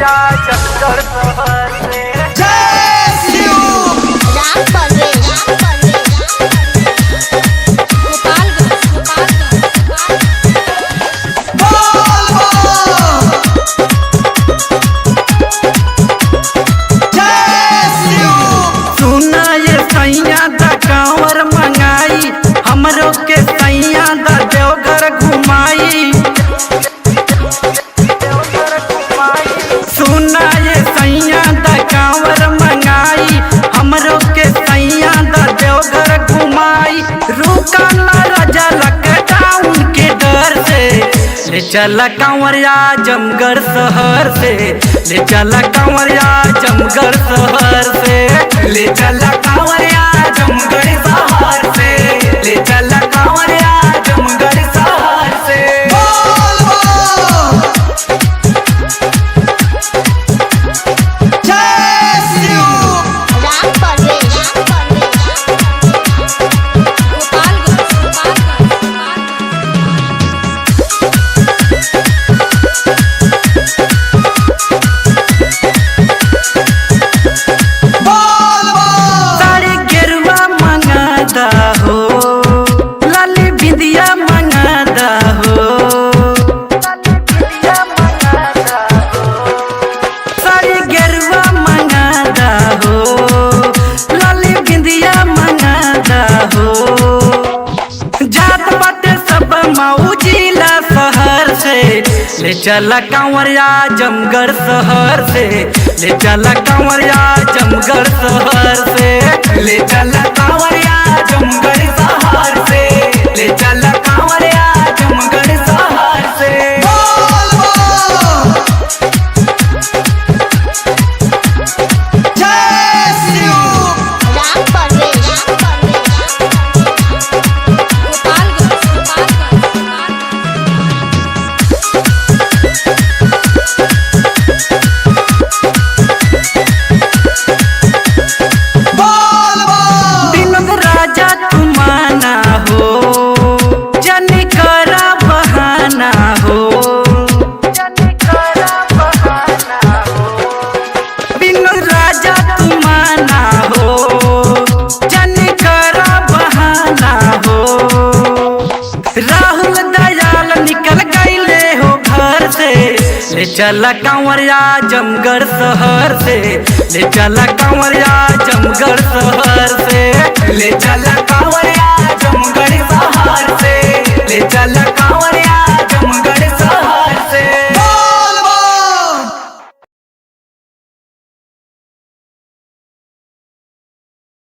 कांवरिया जमगढ़ शहर से। सुना ये सैया दा कांवर मंगाई, हमरो के सैया दा देवघर घुमाई। सुना ये सैया दा कांवर मंगाई, हमरो के सैया दा देवघर घुमाई। रुका ना राजा लॉकडाउन के डर से, ले चला कांवरिया जमगढ़ शहर से। ले चला कांवरिया जमगढ़ शहर से। ले चला कांवरिया जमगढ़ शहर से। ले चला कांवरिया जमगढ़ शहर से। साड़ी गेरुआ मंगादा हो, लाली बिंदिया मंगादा हो। साड़ी गेरुआ मंगादा हो, लाली बिंदिया मंगादा हो। जात बाटे सब मौजिला शहर से, ले चला कांवरिया जमगढ़ शहर से। ले चला कांवरिया जमगढ़ शहर से। ले चला कांवरिया जमगढ़ शहर से। ले चला कांवरिया जमगढ़ शहर से। विनोद राजा तुमाना हो, जनी करा बहाना हो। विनोद राजा तुमाना हो, जनी करा बहाना हो। राहुल दयाल निकल गईले हो घर से, ले चला कांवरिया जमगढ़ शहर से। ले चला कांवरिया जमगढ़ शहर से। ले चला कांवरिया जमगढ़ शहर